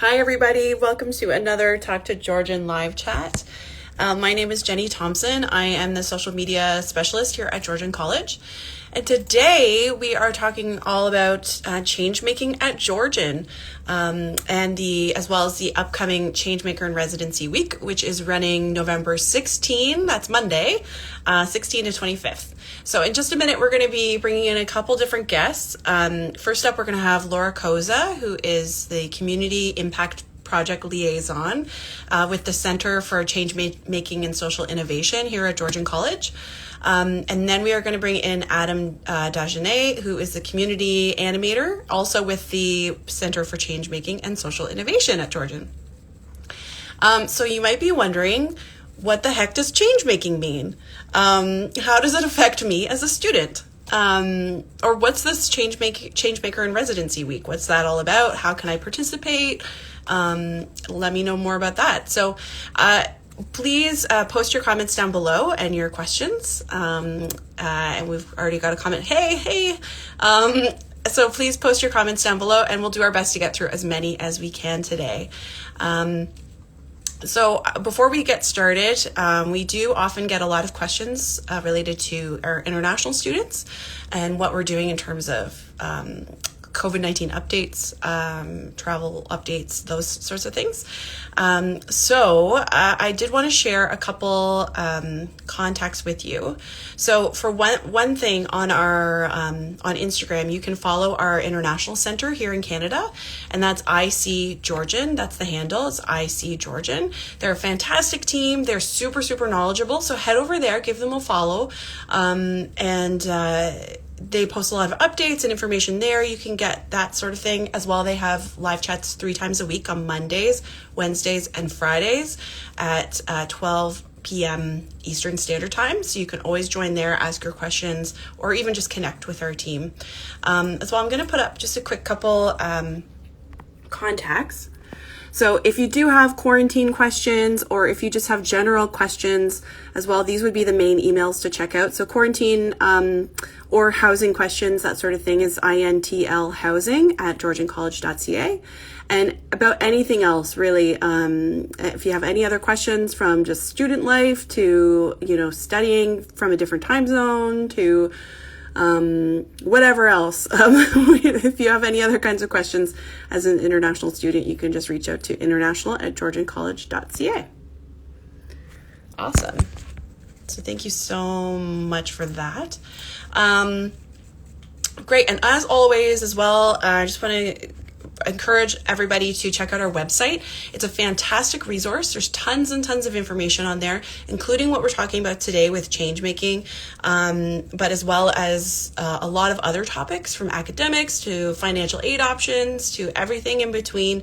Hi everybody, welcome to another Talk to Georgian live chat. My name is Jenny Thompson. I am the social media specialist here at Georgian College. And today we are talking all about change making at Georgian and as well as the upcoming Changemaker and Residency week, which is running November 16, that's Monday, 16 to 25th. So in just a minute, we're going to be bringing in a couple different guests. First up, we're going to have Laura Koza, who is the Community Impact Project Liaison with the Center for Changemaking and Social Innovation here at Georgian College. And then we are going to bring in Dagenais, who is the Community Animator, also with the Center for Changemaking and Social Innovation at Georgian. So you might be wondering, what the heck does changemaking mean? How does it affect me as a student? Or what's this Changemaker and Residency week? What's that all about? How can I participate? Let me know more about that. So please post your comments down below and your questions. And we've already got a comment. Hey. So please post your comments down below and we'll do our best to get through as many as we can today. So before we get started, we do often get a lot of questions related to our international students and what we're doing in terms of COVID-19 updates, travel updates, those sorts of things. So I did want to share a couple contacts with you. So for one thing on our on Instagram, you can follow our international center here in Canada, and that's IC Georgian. That's the handle. It's IC Georgian. They're a fantastic team. They're super knowledgeable. So head over there, give them a follow, they post a lot of updates and information there. You can get that sort of thing as well. They have live chats 3 times a week on Mondays, Wednesdays, and Fridays at 12 p.m. Eastern Standard Time. So you can always join there, ask your questions, or even just connect with our team. As well, I'm going to put up just a quick couple contacts. So if you do have quarantine questions or if you just have general questions as well, these would be the main emails to check out. So quarantine or housing questions, that sort of thing, is intlhousing@GeorgianCollege.ca. And about anything else, really, if you have any other questions from just student life to, studying from a different time zone to whatever else. If you have any other kinds of questions as an international student, you can just reach out to international@GeorgianCollege.ca. Awesome. So thank you so much for that. Great. And as always as well, I just want to encourage everybody to check out our website. It's a fantastic resource. There's tons and tons of information on there, including what we're talking about today with changemaking, but as well as a lot of other topics, from academics to financial aid options to everything in between.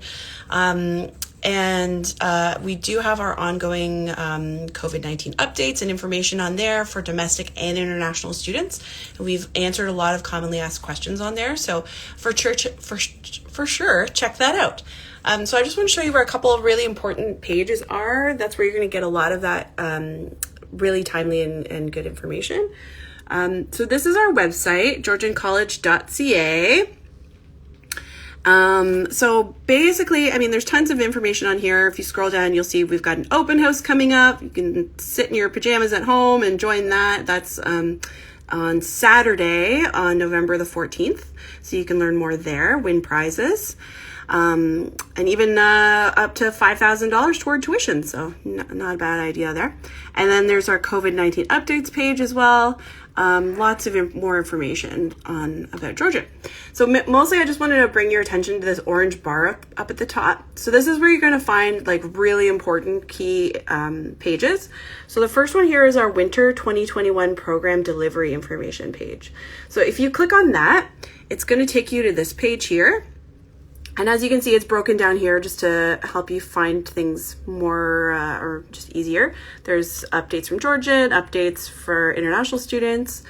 And we do have our ongoing COVID-19 updates and information on there for domestic and international students. And we've answered a lot of commonly asked questions on there. So for sure, check that out. So I just want to show you where a couple of really important pages are. That's where you're going to get a lot of that really timely and good information. So this is our website, GeorgianCollege.ca. So basically, there's tons of information on here. If you scroll down, you'll see we've got an open house coming up. You can sit in your pajamas at home and join that. That's on Saturday on November the 14th. So you can learn more there, win prizes, and even up to $5,000 toward tuition. So not a bad idea there. And then there's our COVID-19 updates page as well. Lots of more information about Georgia. So mostly I just wanted to bring your attention to this orange bar up at the top. So this is where you're going to find really important key pages. So the first one here is our Winter 2021 Program Delivery Information page. So if you click on that, it's going to take you to this page here. And as you can see, it's broken down here just to help you find things more or just easier. There's updates from Georgian, updates for international students.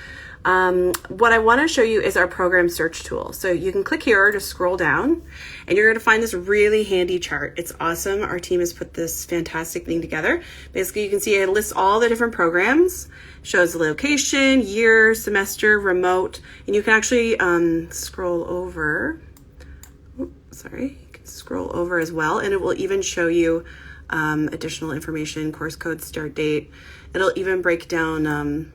What I want to show you is our program search tool. So you can click here to scroll down and you're going to find this really handy chart. It's awesome. Our team has put this fantastic thing together. Basically, you can see it lists all the different programs, shows the location, year, semester, remote, and you can actually scroll over. sorry, you can scroll over as well, and it will even show you additional information, course code, start date. It'll even break down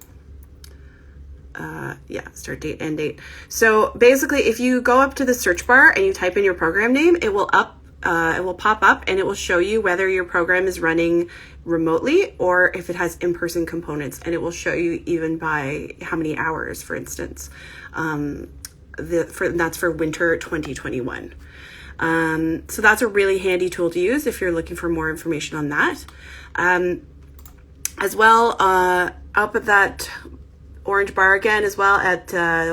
start date, end date. So basically, if you go up to the search bar and you type in your program name, it will pop up and it will show you whether your program is running remotely or if it has in-person components, and it will show you even by how many hours, for instance. That's for winter 2021. So that's a really handy tool to use if you're looking for more information on that. As well, up at that orange bar again as well at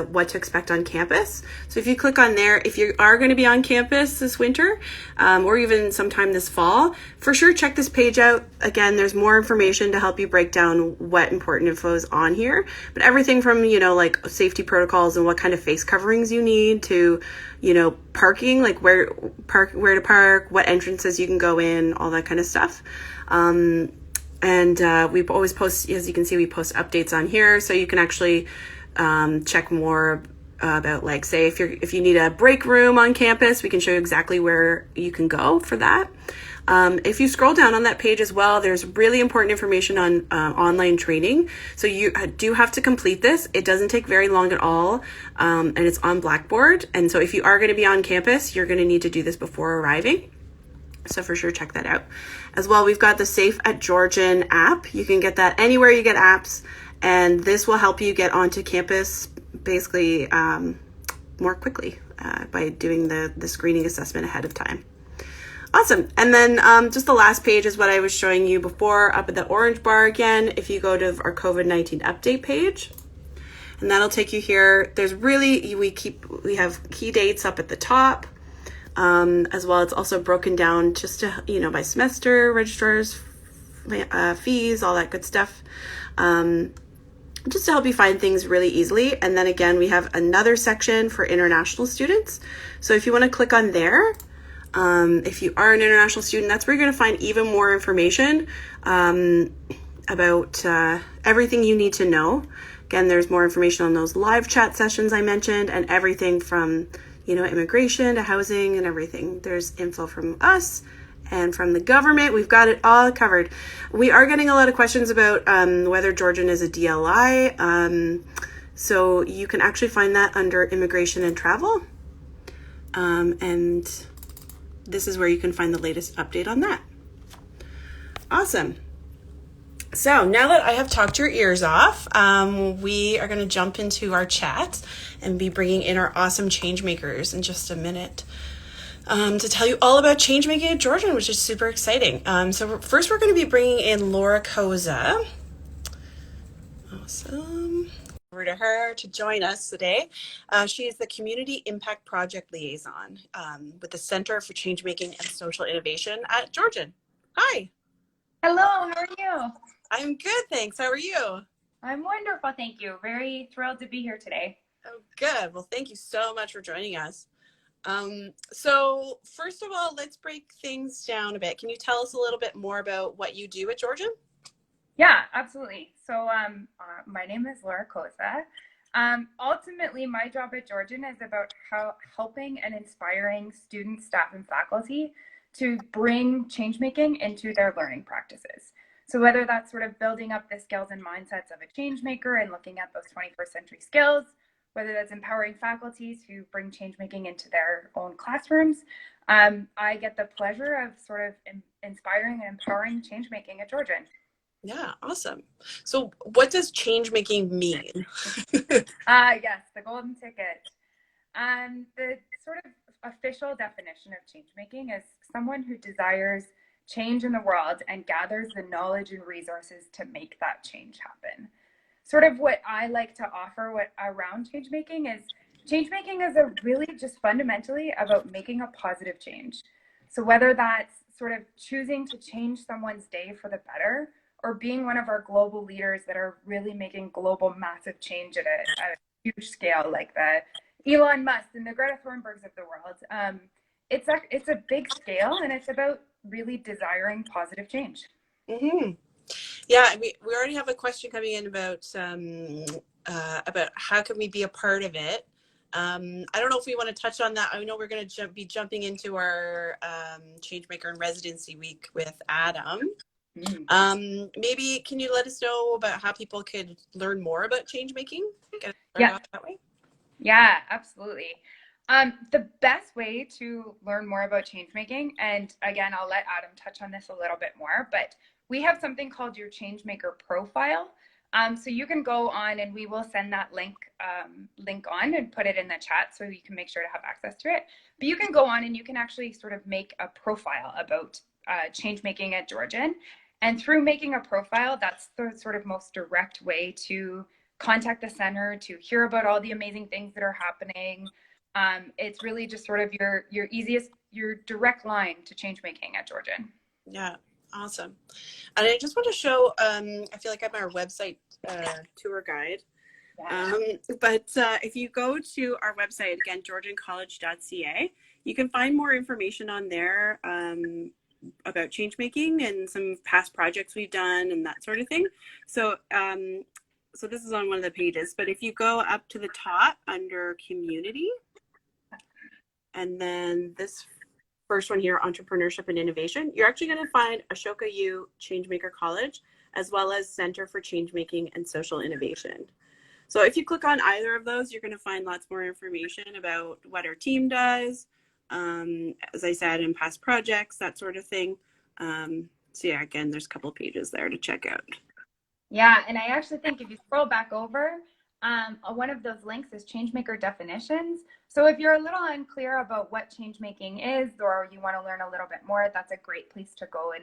what to expect on campus. So if you click on there, if you are going to be on campus this winter or even sometime this fall, for sure check this page out. Again, there's more information to help you break down what important info is on here, but everything from, like safety protocols and what kind of face coverings you need to, parking, like where to park, what entrances you can go in, all that kind of stuff. And we always post, as you can see, we post updates on here, so you can actually check more about, like, say, if you need a break room on campus, we can show you exactly where you can go for that. If you scroll down on that page as well, there's really important information on online training. So you do have to complete this. It doesn't take very long at all, and it's on Blackboard. And so if you are going to be on campus, you're going to need to do this before arriving. So for sure, check that out. As well, we've got the Safe at Georgian app. You can get that anywhere you get apps, and this will help you get onto campus basically more quickly by doing the screening assessment ahead of time. Awesome. And then just the last page is what I was showing you before up at the orange bar again. If you go to our COVID-19 update page, and that'll take you here. There's really, we have key dates up at the top. As well, it's also broken down just to, by semester, registrars, fees, all that good stuff. Just to help you find things really easily. And then again, we have another section for international students. So if you want to click on there, if you are an international student, that's where you're going to find even more information about everything you need to know. Again, there's more information on those live chat sessions I mentioned, and everything from immigration to housing and everything. There's info from us and from the government. We've got it all covered. We are getting a lot of questions about whether Georgian is a DLI. So you can actually find that under immigration and travel. And this is where you can find the latest update on that. Awesome. So now that I have talked your ears off, we are going to jump into our chat and be bringing in our awesome change makers in just a minute to tell you all about change making at Georgian, which is super exciting. So first we're going to be bringing in Laura Koza. Awesome. Over to her to join us today. She is the Community Impact Project Liaison with the Center for Changemaking and Social Innovation at Georgian. Hi. Hello, how are you? I'm good, thanks. How are you? I'm wonderful, thank you. Very thrilled to be here today. Oh, good. Well, thank you so much for joining us. So first of all, let's break things down a bit. Can you tell us a little bit more about what you do at Georgian? Yeah, absolutely. So my name is Laura Koza. Ultimately, my job at Georgian is about helping and inspiring students, staff, and faculty to bring change making into their learning practices. So whether that's sort of building up the skills and mindsets of a change maker and looking at those 21st century skills, whether that's empowering faculty to bring change making into their own classrooms, I get the pleasure of sort of inspiring and empowering change making at Georgian. Yeah, awesome. So what does change making mean? Yes, the golden ticket. The sort of official definition of change making is someone who desires change in the world and gathers the knowledge and resources to make that change happen. Sort of what I like to offer around change making is really just fundamentally about making a positive change. So whether that's sort of choosing to change someone's day for the better, or being one of our global leaders that are really making global massive change at a huge scale, like the Elon Musk and the Greta Thunbergs of the world. It's a big scale, and it's about really desiring positive change. Mm-hmm. Yeah, we already have a question coming in about how can we be a part of it. I don't know if we want to touch on that. I know we're going to be jumping into our Changemaker and Residency week with Adam. Maybe can you let us know about how people could learn more about changemaking? Get started off that way. Yeah, absolutely. The best way to learn more about changemaking, and again, I'll let Adam touch on this a little bit more, but we have something called your Changemaker Profile. So you can go on, and we will send that link on and put it in the chat so you can make sure to have access to it. But you can go on and you can actually sort of make a profile about changemaking at Georgian. And through making a profile, that's the sort of most direct way to contact the center, to hear about all the amazing things that are happening. It's really just sort of your direct line to changemaking at Georgian. Yeah, awesome. And I just want to show, I feel like I'm our website tour guide. But if you go to our website, again, GeorgianCollege.ca, you can find more information on there about changemaking and some past projects we've done and that sort of thing. So, so this is on one of the pages, but if you go up to the top under community, and then this first one here, entrepreneurship and innovation, you're actually going to find Ashoka U Changemaker College, as well as Center for Changemaking and Social Innovation. So if you click on either of those, you're going to find lots more information about what our team does, as I said, in past projects, that sort of thing. So yeah, again, there's a couple of pages there to check out. Yeah, and I actually think if you scroll back over, one of those links is Changemaker definitions. So if you're a little unclear about what changemaking is, or you want to learn a little bit more, that's a great place to go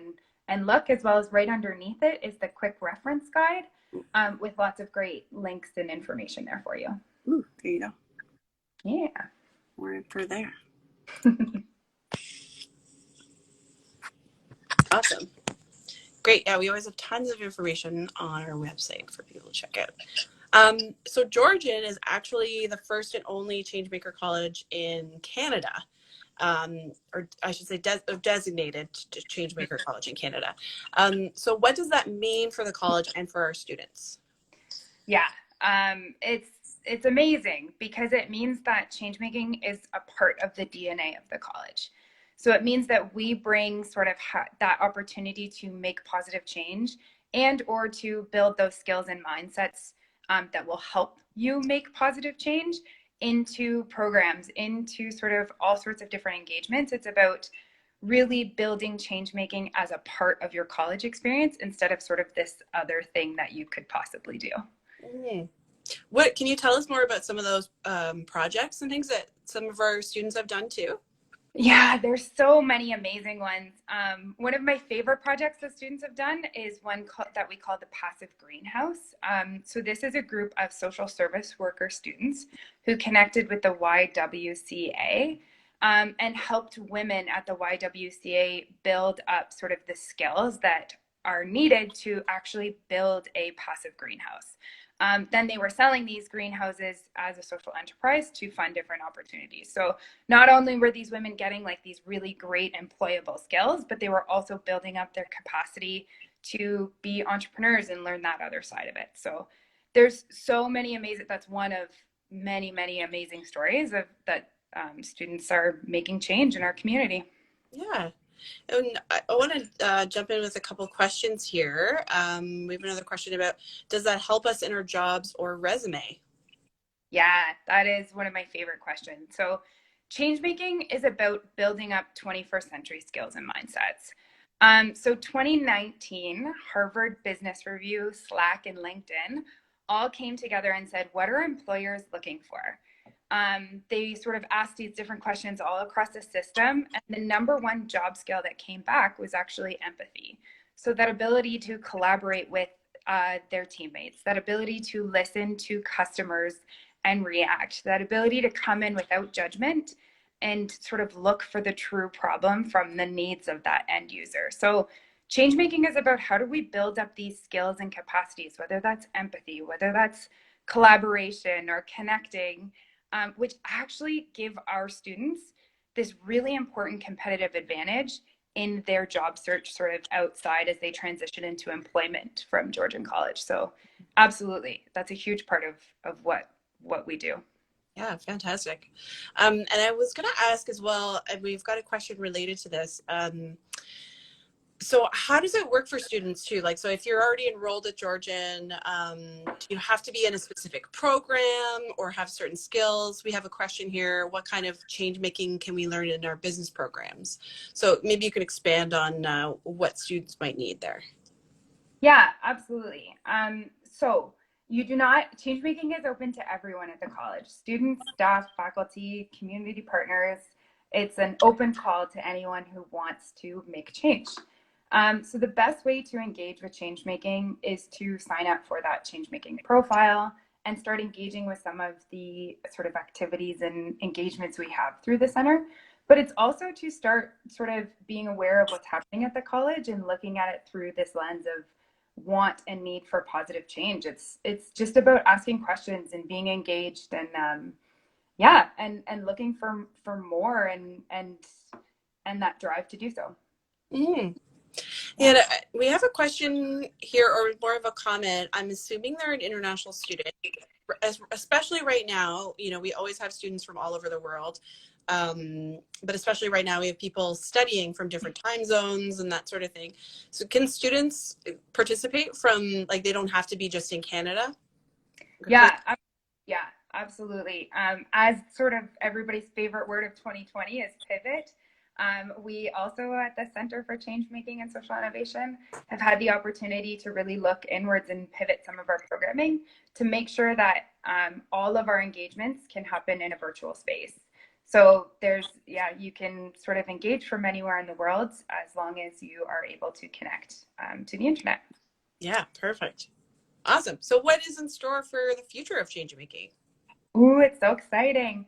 and look, as well as right underneath it is the quick reference guide with lots of great links and information there for you. Ooh, there you go. Yeah. More info there. Awesome. Great. Yeah, we always have tons of information on our website for people to check out. So Georgian is actually the first and only Changemaker College in Canada, or I should say designated to Changemaker College in Canada. So what does that mean for the college and for our students? Yeah, it's amazing because it means that changemaking is a part of the DNA of the college. So it means that we bring sort of that opportunity to make positive change and or to build those skills and mindsets that will help you make positive change into programs, into sort of all sorts of different engagements. It's about really building change making as a part of your college experience instead of sort of this other thing that you could possibly do. What can you tell us more about some of those projects and things that some of our students have done too? Yeah, there's so many amazing ones. One of my favorite projects that students have done is one that we call the Passive Greenhouse. So this is a group of social service worker students who connected with the YWCA and helped women at the YWCA build up sort of the skills that are needed to actually build a passive greenhouse. Then they were selling these greenhouses as a social enterprise to fund different opportunities. So not only were these women getting like these really great employable skills, but they were also building up their capacity to be entrepreneurs and learn that other side of it. So there's so many amazing, that's one of many, many amazing stories of that students are making change in our community. Yeah. And I want to jump in with a couple questions here. We have another question about, does that help us in our jobs or resume? Yeah, that is one of my favorite questions. So changemaking is about building up 21st century skills and mindsets. So 2019, Harvard Business Review, Slack, and LinkedIn all came together and said, what are employers looking for? They sort of asked these different questions all across the system. And the number one job skill that came back was actually empathy. So that ability to collaborate with their teammates, that ability to listen to customers and react, that ability to come in without judgment and sort of look for the true problem from the needs of that end user. So change making is about how do we build up these skills and capacities, whether that's empathy, whether that's collaboration or connecting, which actually give our students this really important competitive advantage in their job search sort of outside as they transition into employment from Georgian College. So absolutely, that's a huge part of what we do. Yeah, fantastic. And I was going to ask as well, and we've got a question related to this. So how does it work for students too? Like, so if you're already enrolled at Georgian, do you have to be in a specific program or have certain skills? We have a question here. What kind of change making can we learn in our business programs? So maybe you can expand on what students might need there. Yeah, absolutely. So you do not, change making is open to everyone at the college, students, staff, faculty, community partners. It's an open call to anyone who wants to make change. So the best way to engage with change making is to sign up for that change making profile and start engaging with some of the sort of activities and engagements we have through the center. But it's also to start sort of being aware of what's happening at the college and looking at it through this lens of want and need for positive change. It's just about asking questions and being engaged and and looking for more and that drive to do so. Mm. Yeah, we have a question here, or more of a comment. I'm assuming they're an international student, especially right now. You know, we always have students from all over the world, but especially right now, we have people studying from different time zones and that sort of thing. So, can students participate from, like, they don't have to be just in Canada? Yeah, yeah, absolutely. As sort of everybody's favorite word of 2020 is pivot. We also at the Center for Changemaking and Social Innovation have had the opportunity to really look inwards and pivot some of our programming to make sure that all of our engagements can happen in a virtual space. So you can sort of engage from anywhere in the world as long as you are able to connect to the internet. Yeah, perfect. Awesome. So what is in store for the future of change making? Ooh, it's so exciting.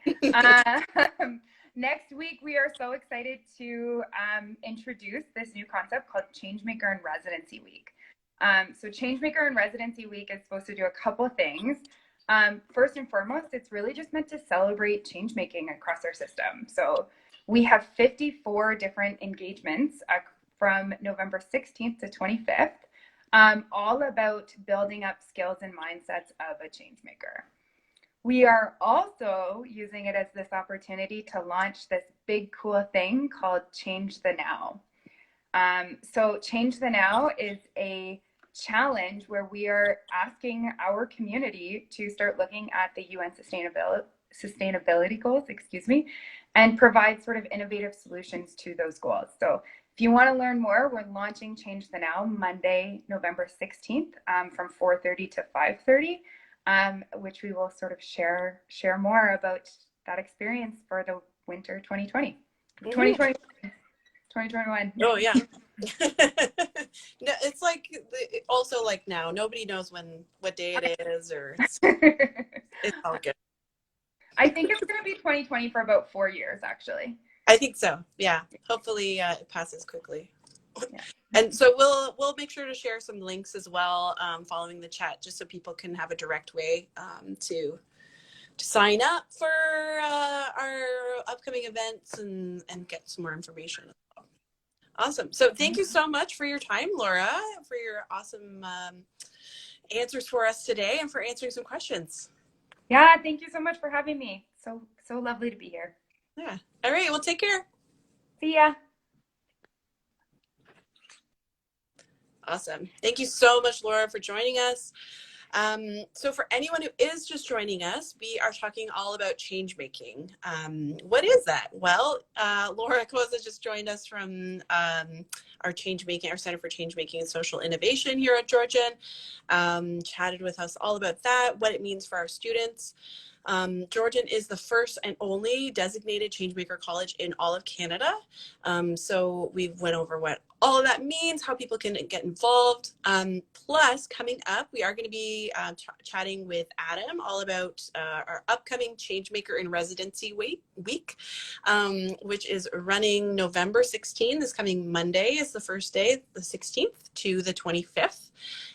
Next week, we are so excited to introduce this new concept called Changemaker and Residency Week. So Changemaker and Residency Week is supposed to do a couple things. First and foremost, it's really just meant to celebrate change making across our system. So we have 54 different engagements from November 16th to 25th, all about building up skills and mindsets of a change maker. We are also using it as this opportunity to launch this big cool thing called Change the Now. So Change the Now is a challenge where we are asking our community to start looking at the UN sustainability goals, and provide sort of innovative solutions to those goals. So if you want to learn more, we're launching Change the Now Monday, November 16th from 4:30 to 5:30. Which we will sort of share more about that experience for the winter 2020, 2020, 2021. Oh yeah. No, it's like also like now nobody knows what day it is, or it's all good. I think it's going to be 2020 for about 4 years, actually. I think so. Yeah. Hopefully it passes quickly. Yeah. And so we'll make sure to share some links as well following the chat, just so people can have a direct way to sign up for our upcoming events and get some more information as well. Awesome. So thank you so much for your time, Laura, for your awesome answers for us today and for answering some questions. Yeah, thank you so much for having me. So lovely to be here. Yeah. All right. Well, take care. See ya. Awesome. Thank you so much, Laura, for joining us. So for anyone who is just joining us, we are talking all about change making. What is that? Well, Laura Koza just joined us from our Center for Changemaking and Social Innovation here at Georgian. Chatted with us all about that, what it means for our students. Georgian is the first and only designated Changemaker college in all of Canada. So we went over what all of that means, how people can get involved. Plus, coming up, we are going to be chatting with Adam all about our upcoming Changemaker in Residency week, which is running November 16th. This coming Monday is the first day, the 16th to the 25th.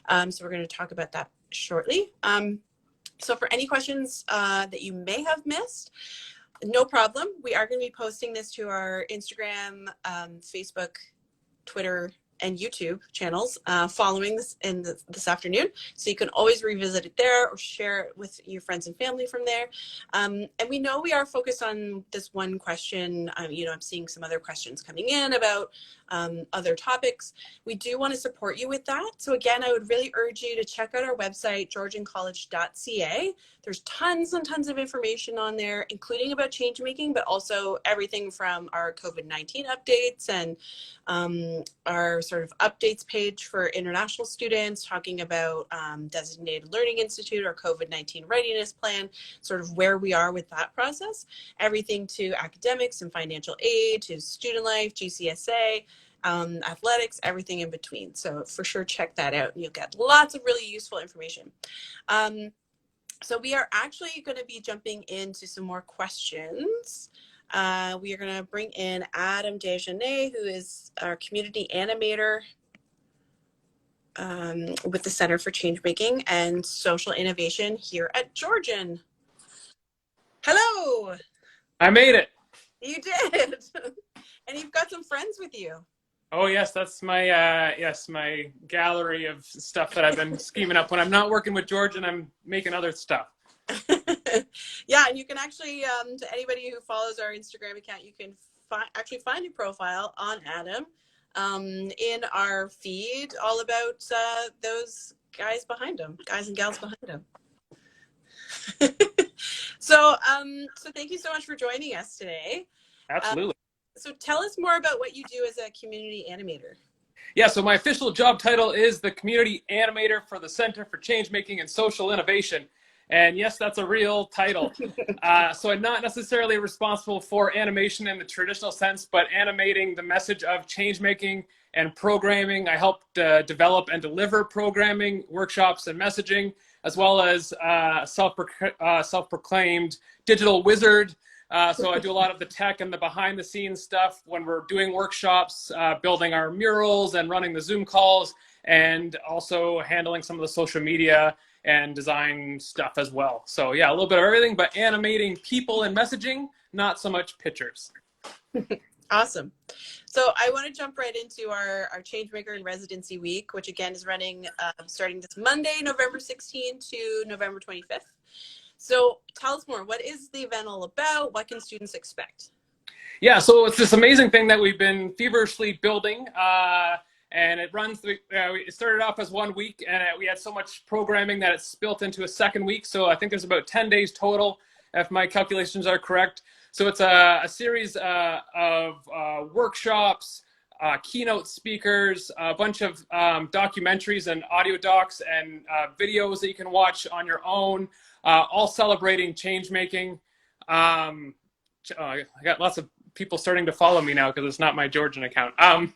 So we're going to talk about that shortly. So for any questions that you may have missed, no problem. We are going to be posting this to our Instagram, Facebook, Twitter, and YouTube channels following this afternoon. So you can always revisit it there or share it with your friends and family from there. And we know we are focused on this one question. I'm seeing some other questions coming in about other topics. We do want to support you with that. So again, I would really urge you to check out our website, GeorgianCollege.ca. There's tons and tons of information on there, including about change making, but also everything from our COVID-19 updates and our sort of updates page for international students, talking about Designated Learning Institute, our COVID-19 readiness plan, sort of where we are with that process, everything to academics and financial aid, to student life, GCSA, athletics, everything in between. So for sure, check that out and you'll get lots of really useful information. So we are actually going to be jumping into some more questions. We are going to bring in Adam Dagenais, who is our community animator with the Center for Changemaking and Social Innovation here at Georgian. Hello. I made it. You did. And you've got some friends with you. Oh yes, that's my my gallery of stuff that I've been scheming up when I'm not working with George and I'm making other stuff. Yeah, and you can actually, to anybody who follows our Instagram account, you can actually find a profile on Adam in our feed all about those guys behind him, guys and gals behind him. So thank you so much for joining us today. Absolutely. So tell us more about what you do as a community animator. Yeah, so my official job title is the community animator for the Center for Changemaking and Social Innovation. And yes, that's a real title. So I'm not necessarily responsible for animation in the traditional sense, but animating the message of changemaking and programming. I help develop and deliver programming, workshops, and messaging, as well as self-proclaimed digital wizard. So I do a lot of the tech and the behind the scenes stuff when we're doing workshops, building our murals and running the Zoom calls, and also handling some of the social media and design stuff as well. So yeah, a little bit of everything, but animating people and messaging, not so much pictures. Awesome. So I want to jump right into our Changemaker and Residency Week, which again is running starting this Monday, November 16th to November 25th. So tell us more. What is the event all about? What can students expect? Yeah, so it's this amazing thing that we've been feverishly building. And it runs, it started off as 1 week and we had so much programming that it's built into a second week. So I think there's about 10 days total, if my calculations are correct. So it's a series of workshops, keynote speakers, a bunch of documentaries and audio docs and videos that you can watch on your own, all celebrating change making. I got lots of people starting to follow me now because it's not my Georgian account. I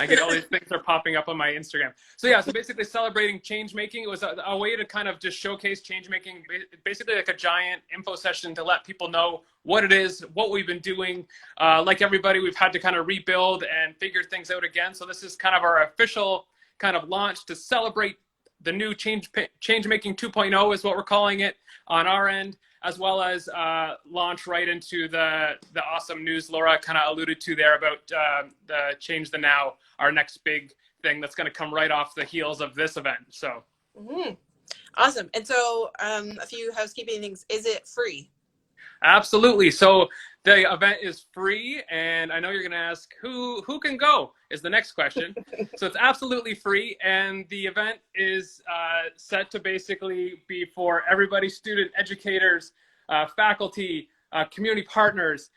get all these things are popping up on my Instagram. So yeah, so basically celebrating change making. It was a way to kind of just showcase change making, basically like a giant info session to let people know what it is, what we've been doing. Like everybody, we've had to kind of rebuild and figure things out again. So this is kind of our official kind of launch to celebrate the new Changemaking 2.0 is what we're calling it on our end, as well as launch right into the awesome news Laura kind of alluded to there about the Change the Now, our next big thing that's going to come right off the heels of this event. So Awesome. And so a few housekeeping things. Is it free? Absolutely. So the event is free, and I know you're going to ask who can go is the next question. So it's absolutely free, and the event is set to basically be for everybody: student, educators, faculty, community partners.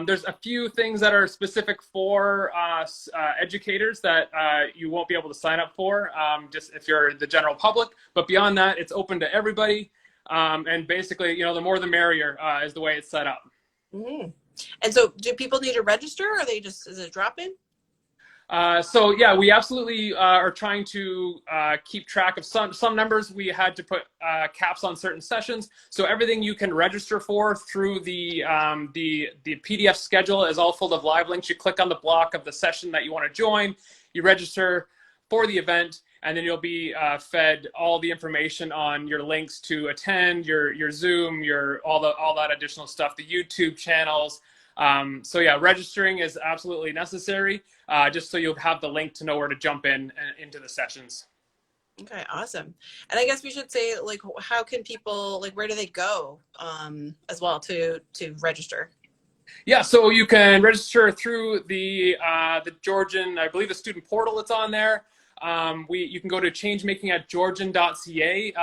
There's a few things that are specific for educators that you won't be able to sign up for, just if you're the general public. But beyond that, it's open to everybody. And basically, the more the merrier is the way it's set up. And so do people need to register, or is it drop-in? So yeah, we absolutely are trying to keep track of some numbers. We had to put caps on certain sessions. So everything you can register for through the PDF schedule is all full of live links. You click on the block of the session that you want to join, you register for the event, and then you'll be fed all the information on your links to attend, your Zoom, all that additional stuff, the YouTube channels, So yeah, registering is absolutely necessary, just so you'll have the link to know where to jump into the sessions. Okay, awesome. And I guess we should say, like, how can people, like, where do they go as well to register? Yeah, so you can register through the Georgian, I believe the student portal that's on there. You can go to Changemaking at GeorgianCollege.ca.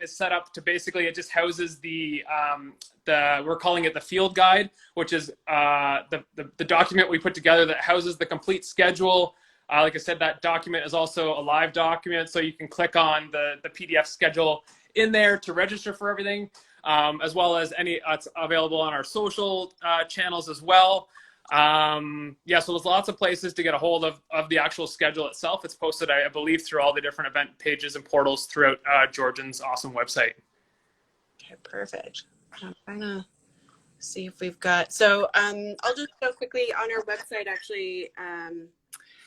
It's set up to basically, it just houses we're calling it the field guide, which is the document we put together that houses the complete schedule. Like I said, that document is also a live document, so you can click on the PDF schedule in there to register for everything, as well as it's available on our social channels as well. Yeah, so there's lots of places to get a hold of the actual schedule itself. It's posted, I believe, through all the different event pages and portals throughout Georgian's awesome website. Okay, perfect. I'm trying to see if we've got, so I'll just go quickly on our website, actually.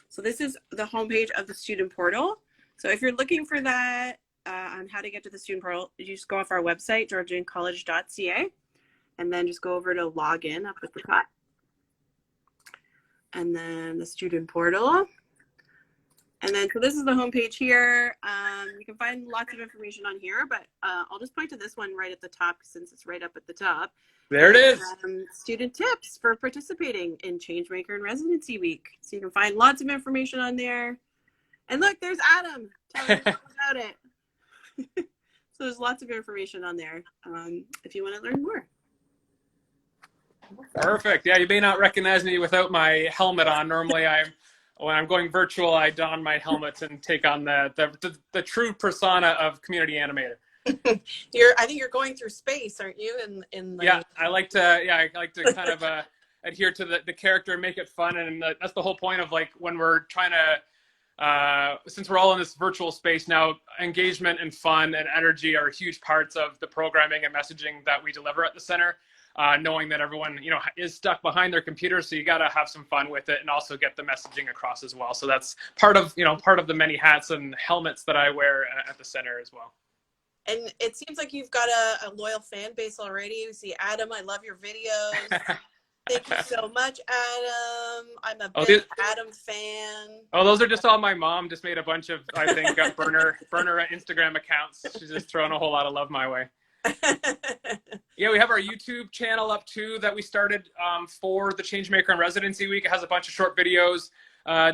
So this is the homepage of the student portal. So if you're looking for that on how to get to the student portal, you just go off our website, GeorgianCollege.ca, and then just go over to login up at the top. And then the student portal. And then, so this is the homepage here. You can find lots of information on here, but I'll just point to this one right at the top since it's right up at the top. There it is. Student tips for participating in Changemaker and Residency Week. So you can find lots of information on there. And look, there's Adam telling us all about it. So there's lots of information on there if you want to learn more. Perfect. Yeah, you may not recognize me without my helmet on. Normally, when I'm going virtual, I don my helmets and take on the true persona of community animator. I think you're going through space, aren't you? Yeah, I like to kind of adhere to the character and make it fun, and that's the whole point of, like, when we're trying to, since we're all in this virtual space now, engagement and fun and energy are huge parts of the programming and messaging that we deliver at the center. Knowing that everyone, is stuck behind their computer, so you got to have some fun with it and also get the messaging across as well. So that's part of the many hats and helmets that I wear at the center as well. And it seems like you've got a loyal fan base already. We see Adam. I love your videos. Thank you so much, Adam. I'm a big Adam fan. Oh, those are just all my mom just made a bunch of, I think, burner Instagram accounts. She's just throwing a whole lot of love my way. Yeah, we have our YouTube channel up too that we started for the Changemaker and Residency Week. It has a bunch of short videos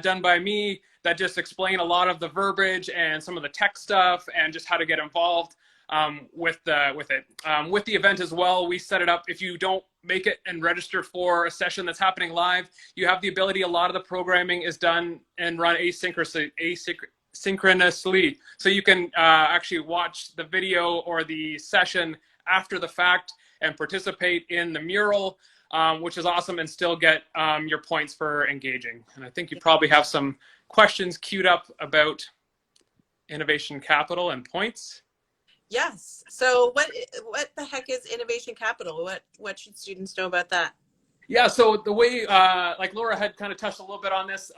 done by me that just explain a lot of the verbiage and some of the tech stuff and just how to get involved with it. With the event as well, we set it up. If you don't make it and register for a session that's happening live, you have the ability. A lot of the programming is done and run asynchronously, so you can actually watch the video or the session after the fact and participate in the mural, which is awesome, and still get your points for engaging. And I think you probably have some questions queued up about innovation capital and points. Yes. So what the heck is innovation capital? What should students know about that? Yeah, so the way, like Laura had kind of touched a little bit on this,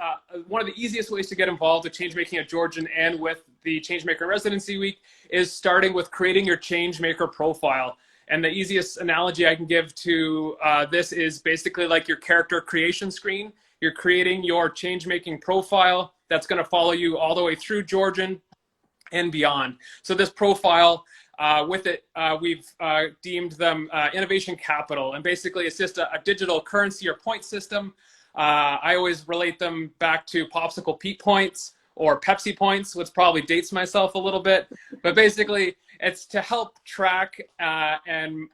one of the easiest ways to get involved with Changemaking at Georgian and with the Changemaker Residency Week is starting with creating your Changemaker profile. And the easiest analogy I can give to this is basically like your character creation screen. You're creating your Changemaking profile that's going to follow you all the way through Georgian and beyond. So this profile, with it, we've deemed them innovation capital, and basically it's just a digital currency or point system. I always relate them back to Popsicle Pete points or Pepsi points, which probably dates myself a little bit, but basically it's to help track and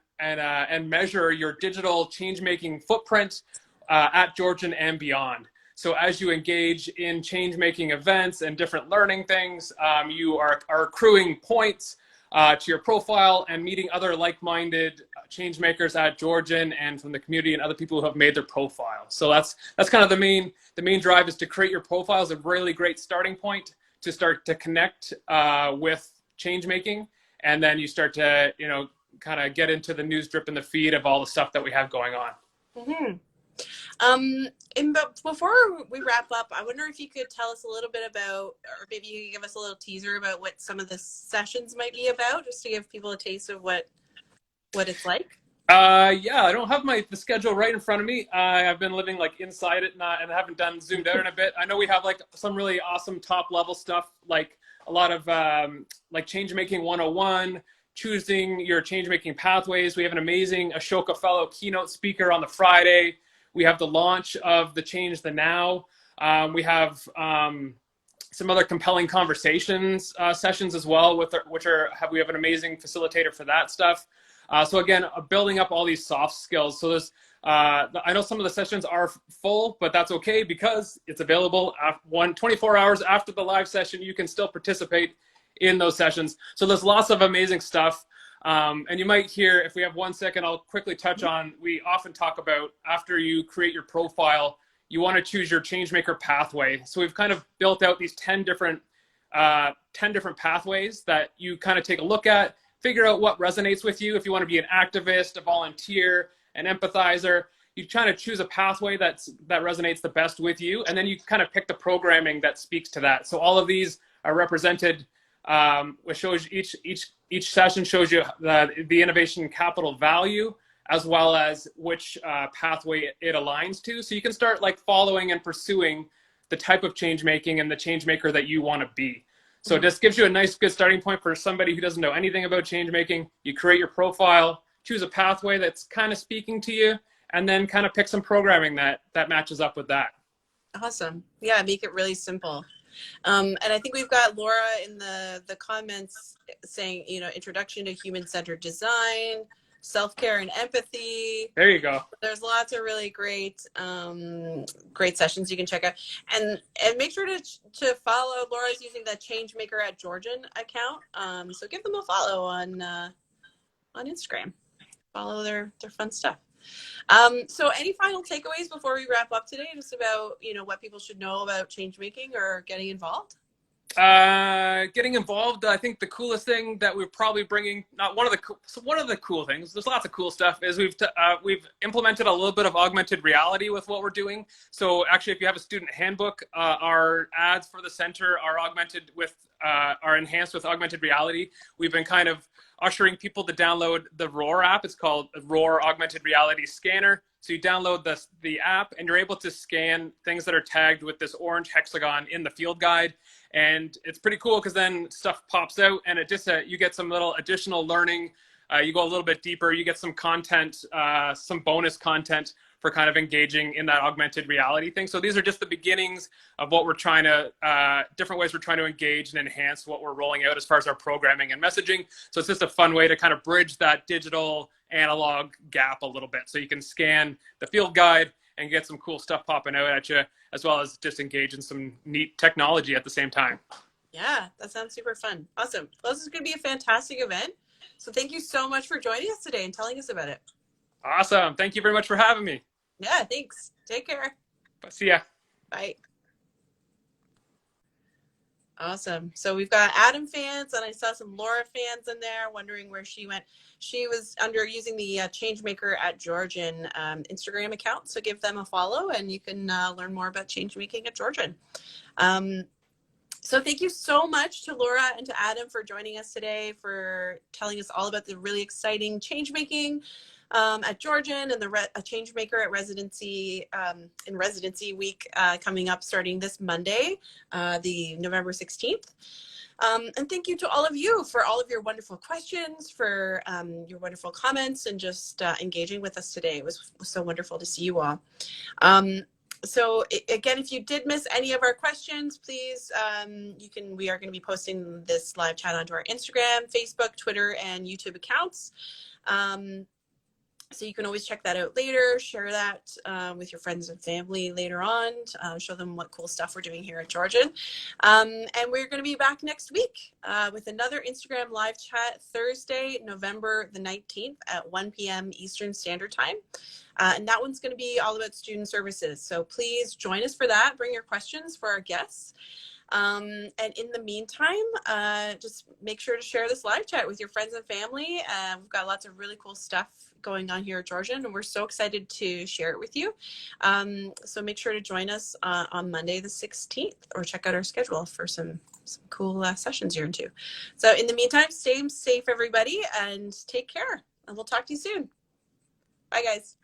measure your digital change-making footprint at Georgian and beyond. So as you engage in change-making events and different learning things, you are accruing points to your profile and meeting other like-minded change makers at Georgian and from the community and other people who have made their profile. So that's kind of the main drive, is to create your profile as a really great starting point to start to connect with change making, and then you start to kind of get into the news drip in the feed of all the stuff that we have going on. Mm-hmm. But before we wrap up, I wonder if you could tell us a little bit about, or maybe you could give us a little teaser about what some of the sessions might be about, just to give people a taste of what it's like. Yeah, I don't have the schedule right in front of me. I've been living like inside it and haven't done zoomed out in a bit. I know we have like some really awesome top level stuff, like a lot of like Changemaking 101, choosing your changemaking pathways. We have an amazing Ashoka Fellow keynote speaker on the Friday. We have the launch of the Change the Now. We have some other compelling conversations sessions as well, we have an amazing facilitator for that stuff. So again, building up all these soft skills. So there's, I know some of the sessions are full, but that's okay because it's available 24 hours after the live session. You can still participate in those sessions. So there's lots of amazing stuff. And you might hear, if we have 1 second, I'll quickly touch on, we often talk about after you create your profile, you want to choose your Changemaker pathway. So we've kind of built out these 10 different pathways that you kind of take a look at, figure out what resonates with you. If you want to be an activist, a volunteer, an empathizer, you kind of choose a pathway that resonates the best with you, and then you kind of pick the programming that speaks to that. So all of these are represented, which shows each session shows you the innovation capital value, as well as which pathway it aligns to. So you can start like following and pursuing the type of change making and the change maker that you want to be. So it just gives you a nice, good starting point for somebody who doesn't know anything about change making. You create your profile, choose a pathway that's kind of speaking to you, and then kind of pick some programming that matches up with that. Awesome. Yeah, make it really simple. And I think we've got Laura in the comments saying, introduction to human-centered design, self-care and empathy. There you go. There's lots of really great sessions you can check out, and make sure to follow. Laura's using the Changemaker at Georgian account, so give them a follow on Instagram. Follow their fun stuff. So any final takeaways before we wrap up today, just about what people should know about change making or getting involved? Getting involved, I think the coolest thing that we're probably bringing, one of the cool things, there's lots of cool stuff, is we've implemented a little bit of augmented reality with what we're doing. So actually, if you have a student handbook, our ads for the center are enhanced with augmented reality. We've been kind of ushering people to download the Roar app. It's called Roar Augmented Reality Scanner. So you download the app and you're able to scan things that are tagged with this orange hexagon in the field guide. And it's pretty cool because then stuff pops out and it just, you get some little additional learning. You go a little bit deeper, you get some content, some bonus content for kind of engaging in that augmented reality thing. So these are just the beginnings of what we're trying to, different ways we're trying to engage and enhance what we're rolling out as far as our programming and messaging. So it's just a fun way to kind of bridge that digital analog gap a little bit. So you can scan the field guide and get some cool stuff popping out at you, as well as just engage in some neat technology at the same time. Yeah, that sounds super fun. Awesome. Well, this is going to be a fantastic event. So thank you so much for joining us today and telling us about it. Awesome. Thank you very much for having me. Yeah, thanks. Take care. See ya. Bye. Awesome. So we've got Adam fans, and I saw some Laura fans in there wondering where she went. She was using the Changemaker at Georgian Instagram account. So give them a follow and you can learn more about changemaking at Georgian. So thank you so much to Laura and to Adam for joining us today, for telling us all about the really exciting changemaking at Georgian and the Changemaker at Residency in Residency Week coming up starting this Monday, the November 16th. And thank you to all of you for all of your wonderful questions, for your wonderful comments, and just engaging with us today. It was so wonderful to see you all. So again, if you did miss any of our questions, please, we are going to be posting this live chat onto our Instagram, Facebook, Twitter, and YouTube accounts. So you can always check that out later, share that with your friends and family later on, show them what cool stuff we're doing here at Georgian. And we're going to be back next week with another Instagram live chat Thursday, November the 19th at 1 p.m. Eastern Standard Time. And that one's going to be all about student services. So please join us for that. Bring your questions for our guests. And in the meantime, just make sure to share this live chat with your friends and family. We've got lots of really cool stuff going on here at Georgian, and we're so excited to share it with you. So make sure to join us on Monday the 16th, or check out our schedule for some cool sessions you're into. So in the meantime, stay safe, everybody, and take care. And we'll talk to you soon. Bye, guys.